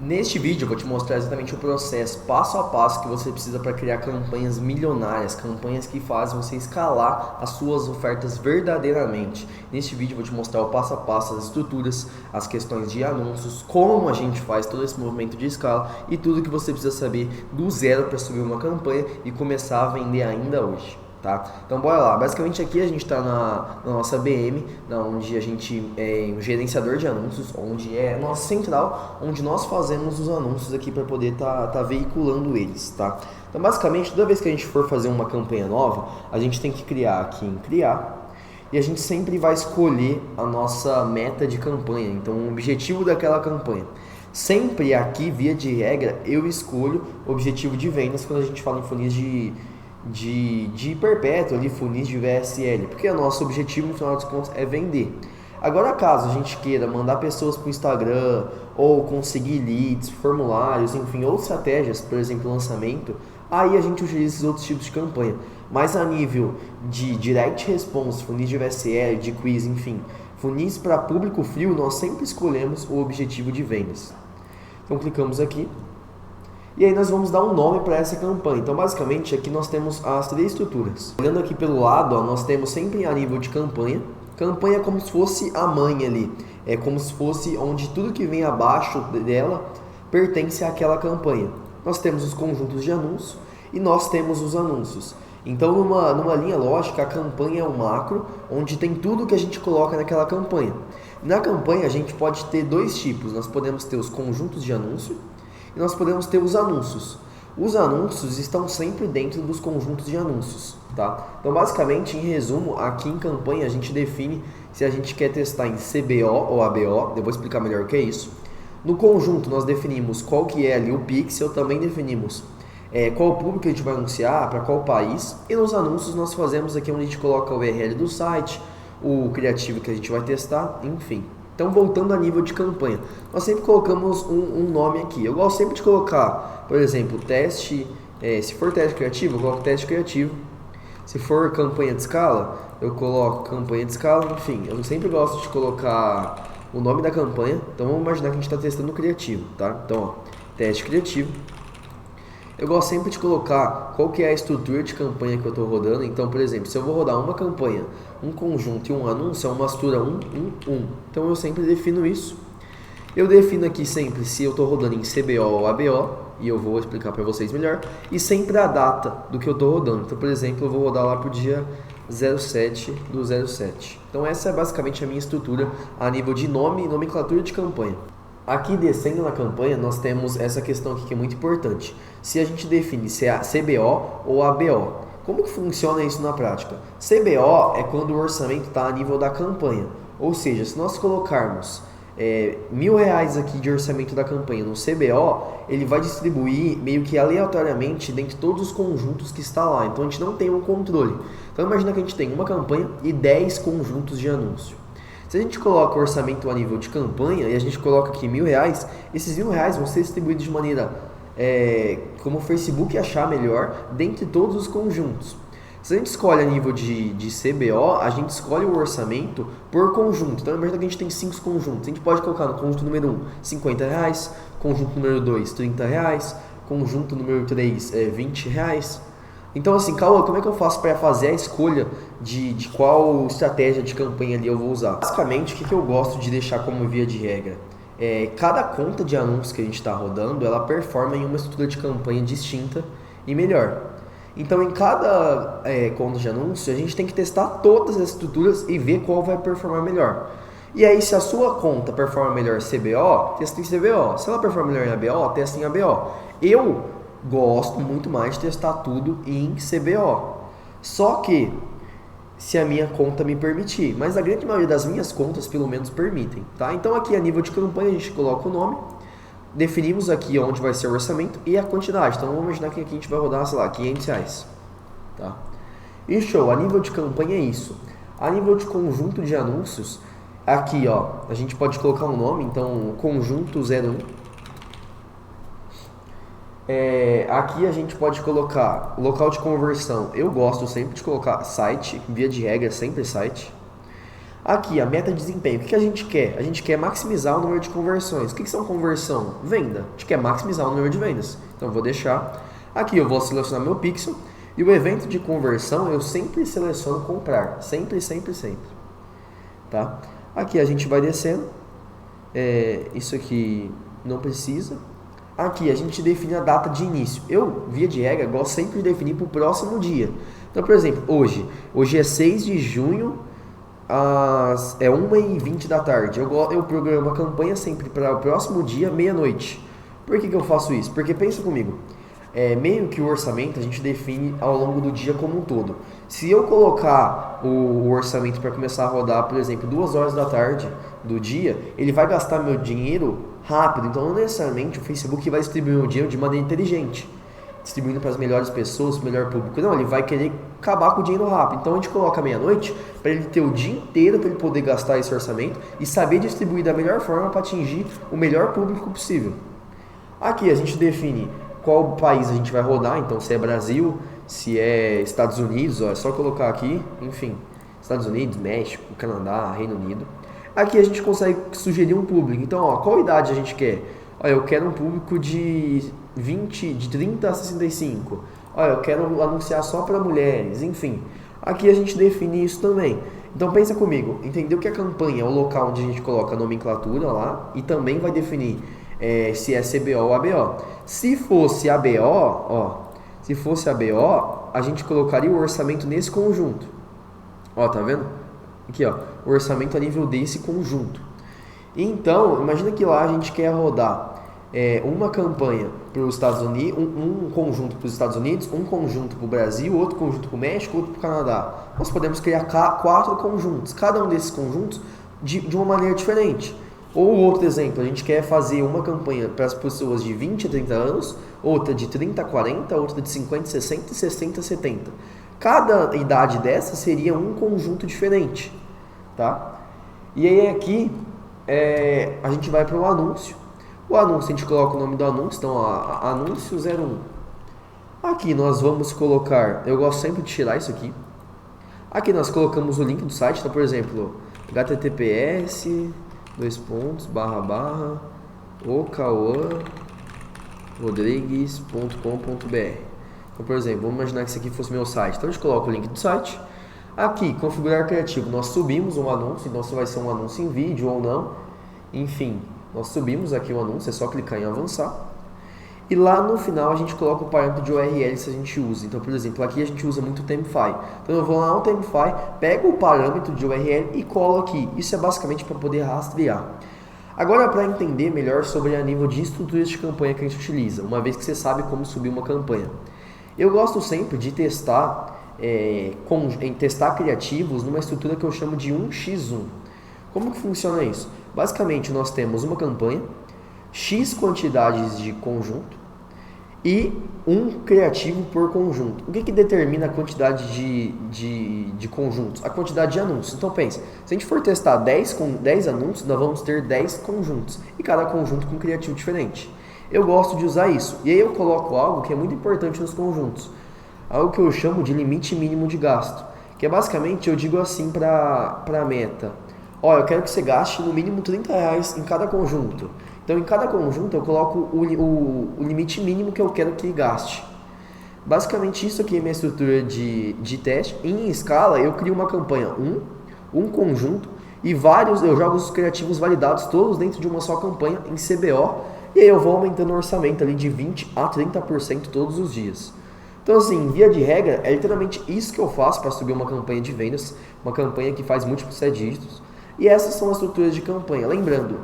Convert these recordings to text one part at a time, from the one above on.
Neste vídeo eu vou te mostrar exatamente o processo passo a passo que você precisa para criar campanhas milionárias, campanhas que fazem você escalar as suas ofertas verdadeiramente. Neste vídeo eu vou te mostrar o passo a passo, as estruturas, as questões de anúncios, como a gente faz todo esse movimento de escala e tudo que você precisa saber do zero para subir uma campanha e começar a vender ainda hoje. Tá? Então bora lá, basicamente aqui a gente está na nossa BM, onde a gente é um gerenciador de anúncios, onde é a nossa central, onde nós fazemos os anúncios aqui para poder tá veiculando eles, tá? Então basicamente toda vez que a gente for fazer uma campanha nova, a gente tem que criar aqui em criar, e a gente sempre vai escolher a nossa meta de campanha, então o objetivo daquela campanha. Sempre aqui, via de regra, eu escolho o objetivo de vendas quando a gente fala em funis de perpétuo, ali, funis de VSL, porque o nosso objetivo no final dos contos é vender. Agora, caso a gente queira mandar pessoas para o Instagram ou conseguir leads, formulários, enfim, outras estratégias, por exemplo, lançamento, aí a gente utiliza esses outros tipos de campanha. Mas a nível de direct response, funis de VSL, de quiz, enfim, funis para público frio, nós sempre escolhemos o objetivo de vendas. Então clicamos aqui. E aí nós vamos dar um nome para essa campanha. Então basicamente aqui nós temos as três estruturas. Olhando aqui pelo lado, ó, nós temos sempre a nível de campanha. Campanha é como se fosse a mãe ali. É como se fosse onde tudo que vem abaixo dela pertence àquela campanha. Nós temos os conjuntos de anúncios e nós temos os anúncios. Então numa linha lógica, a campanha é um macro, onde tem tudo que a gente coloca naquela campanha. Na campanha a gente pode ter dois tipos. Nós podemos ter os conjuntos de anúncio e nós podemos ter os anúncios. Os anúncios estão sempre dentro dos conjuntos de anúncios, tá? Então, basicamente, em resumo, aqui em campanha a gente define se a gente quer testar em CBO ou ABO, eu vou explicar melhor o que é isso. No conjunto, nós definimos qual que é ali o pixel, também definimos qual público a gente vai anunciar, para qual país, e nos anúncios nós fazemos aqui onde a gente coloca o URL do site, o criativo que a gente vai testar, enfim. Então, voltando a nível de campanha, nós sempre colocamos um nome aqui. Eu gosto sempre de colocar, por exemplo, teste, se for teste criativo, eu coloco teste criativo. Se for campanha de escala, eu coloco campanha de escala. Enfim, eu sempre gosto de colocar o nome da campanha. Então, vamos imaginar que a gente está testando o criativo, tá? Então, ó, teste criativo. Eu gosto sempre de colocar qual que é a estrutura de campanha que eu estou rodando. Então, por exemplo, se eu vou rodar uma campanha, um conjunto e um anúncio, é uma mistura 1, 1, 1. Então, eu sempre defino isso. Eu defino aqui sempre se eu estou rodando em CBO ou ABO, e eu vou explicar para vocês melhor. E sempre a data do que eu estou rodando. Então, por exemplo, eu vou rodar lá para o dia 07 do 07. Então, essa é basicamente a minha estrutura a nível de nome e nomenclatura de campanha. Aqui descendo na campanha nós temos essa questão aqui que é muito importante. Se a gente define se é CBO ou ABO, como que funciona isso na prática? CBO é quando o orçamento está a nível da campanha, ou seja, se nós colocarmos R$1.000 aqui de orçamento da campanha no CBO, ele vai distribuir meio que aleatoriamente dentre todos os conjuntos que está lá, então a gente não tem um controle. Então imagina que a gente tem uma campanha e 10 conjuntos de anúncio. Se a gente coloca o orçamento a nível de campanha e a gente coloca aqui R$1.000, esses R$1.000 vão ser distribuídos de maneira como o Facebook achar melhor dentre todos os conjuntos. Se a gente escolhe a nível de CBO, a gente escolhe o orçamento por conjunto. Então, imagina que a gente tem 5 conjuntos. A gente pode colocar no conjunto número 1, R$50, conjunto número 2, R$30, conjunto número 3, R$20. Então assim, Cauã, como é que eu faço para fazer a escolha de qual estratégia de campanha ali eu vou usar? Basicamente, o que eu gosto de deixar como via de regra? Cada conta de anúncios que a gente está rodando, ela performa em uma estrutura de campanha distinta e melhor. Então, em cada conta de anúncio, a gente tem que testar todas as estruturas e ver qual vai performar melhor. E aí, se a sua conta performa melhor em CBO, testa em CBO. Se ela performa melhor em ABO, testa em ABO. Eu gosto muito mais de testar tudo em CBO. Só que, se a minha conta me permitir, mas a grande maioria das minhas contas pelo menos permitem, tá? Então aqui a nível de campanha a gente coloca o nome, definimos aqui onde vai ser o orçamento e a quantidade. Então vamos imaginar que aqui a gente vai rodar, sei lá, R$500, tá? E show, a nível de campanha é isso. A nível de conjunto de anúncios, aqui ó, a gente pode colocar um nome, então conjunto 01. Aqui a gente pode colocar local de conversão. Eu gosto sempre de colocar site, via de regra sempre site. Aqui, a meta de desempenho. O que a gente quer? A gente quer maximizar o número de conversões. O que são conversão? Venda. A gente quer maximizar o número de vendas. Então, eu vou deixar. Aqui, eu vou selecionar meu pixel. E o evento de conversão, eu sempre seleciono comprar. Sempre, sempre, sempre. Tá? Aqui, a gente vai descendo. Isso aqui não precisa. Aqui, a gente define a data de início. Eu, via de regra, gosto sempre de definir para o próximo dia. Então, por exemplo, hoje é 6 de junho, é 1h20 da tarde. Eu programo a campanha sempre para o próximo dia, meia-noite. Por que eu faço isso? Porque pensa comigo, meio que o orçamento a gente define ao longo do dia como um todo. Se eu colocar o orçamento para começar a rodar, por exemplo, 2 horas da tarde do dia, ele vai gastar meu dinheiro rápido. Então, não necessariamente o Facebook vai distribuir o dinheiro de maneira inteligente, distribuindo para as melhores pessoas, para o melhor público. Não, ele vai querer acabar com o dinheiro rápido. Então a gente coloca meia-noite para ele ter o dia inteiro para ele poder gastar esse orçamento e saber distribuir da melhor forma para atingir o melhor público possível. Aqui a gente define qual país a gente vai rodar, então se é Brasil, se é Estados Unidos, é só colocar aqui, enfim, Estados Unidos, México, Canadá, Reino Unido. Aqui a gente consegue sugerir um público. Então, qual idade a gente quer? Eu quero um público de 30 a 65. Eu quero anunciar só para mulheres, enfim. Aqui a gente define isso também. Então pensa comigo, entendeu que a campanha é o local onde a gente coloca a nomenclatura lá e também vai definir se é CBO ou ABO. Se fosse ABO, a gente colocaria o orçamento nesse conjunto. Tá vendo? Aqui, o orçamento a nível desse conjunto. Então, imagina que lá a gente quer rodar uma campanha para os Estados Unidos, um conjunto para os Estados Unidos, um conjunto para o Brasil, outro conjunto para o México, outro para o Canadá. Nós podemos criar 4 conjuntos, cada um desses conjuntos de uma maneira diferente. Ou outro exemplo, a gente quer fazer uma campanha para as pessoas de 20 a 30 anos, outra de 30 a 40, outra de 50 a 60 e 60 a 70. Cada idade dessa seria um conjunto diferente, tá? E aí aqui a gente vai para o anúncio. O anúncio, a gente coloca o nome do anúncio, então anúncio 01. Aqui nós vamos colocar, eu gosto sempre de tirar isso aqui. Aqui nós colocamos o link do site, então por exemplo, https://ocauanrodrigues.com.br. Então por exemplo, vamos imaginar que esse aqui fosse meu site, então a gente coloca o link do site. Aqui, configurar criativo, nós subimos um anúncio, então se vai ser um anúncio em vídeo ou não, enfim. Nós subimos aqui o anúncio, é só clicar em avançar. E lá no final a gente coloca o parâmetro de URL se a gente usa. Então, por exemplo, aqui a gente usa muito o Themify. Então eu vou lá no Themify, pego o parâmetro de URL e colo aqui. Isso é basicamente para poder rastrear. Agora, para entender melhor sobre a nível de estruturas de campanha que a gente utiliza, uma vez que você sabe como subir uma campanha. Eu gosto sempre de testar criativos numa estrutura que eu chamo de 1x1. Como que funciona isso? Basicamente, nós temos uma campanha, X quantidades de conjunto e um criativo por conjunto. O que determina a quantidade de conjuntos? A quantidade de anúncios. Então, pense, se a gente for testar 10 anúncios, nós vamos ter 10 conjuntos e cada conjunto com um criativo diferente. Eu gosto de usar isso. E aí eu coloco algo que é muito importante nos conjuntos. Algo que eu chamo de limite mínimo de gasto. Que é basicamente, eu digo assim para a meta. Eu quero que você gaste no mínimo R$30 em cada conjunto. Então, em cada conjunto, eu coloco o limite mínimo que eu quero que gaste. Basicamente, isso aqui é minha estrutura de teste. Em escala, eu crio uma campanha, um conjunto, e eu jogo os criativos validados todos dentro de uma só campanha em CBO. E aí eu vou aumentando o orçamento ali de 20% a 30% todos os dias. Então, assim, via de regra, é literalmente isso que eu faço para subir uma campanha de vendas, uma campanha que faz múltiplos 7 dígitos. E essas são as estruturas de campanha. Lembrando,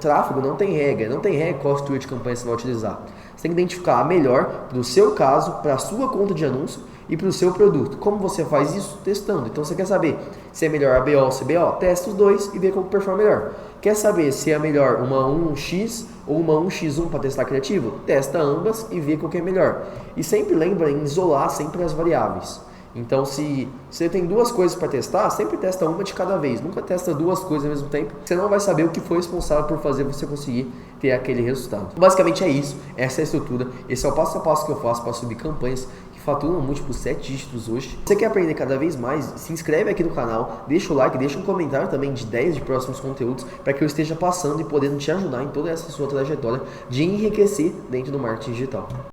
tráfego não tem regra qual estrutura de campanha você vai utilizar. Você tem que identificar a melhor para o seu caso, para a sua conta de anúncio e para o seu produto. Como você faz isso? Testando. Então você quer saber se é melhor ABO ou CBO? Testa os dois e vê como performa melhor. Quer saber se é melhor uma 1x ou uma 1x1 para testar criativo? Testa ambas e vê qual que é melhor. E sempre lembra em isolar sempre as variáveis. Então, se você tem 2 coisas para testar, sempre testa uma de cada vez. Nunca testa 2 coisas ao mesmo tempo. Você não vai saber o que foi responsável por fazer você conseguir ter aquele resultado. Basicamente é isso. Essa é a estrutura. Esse é o passo a passo que eu faço para subir campanhas que faturam múltiplos 7 dígitos hoje. Se você quer aprender cada vez mais, se inscreve aqui no canal, deixa o like, deixa um comentário também de ideias de próximos conteúdos para que eu esteja passando e podendo te ajudar em toda essa sua trajetória de enriquecer dentro do marketing digital.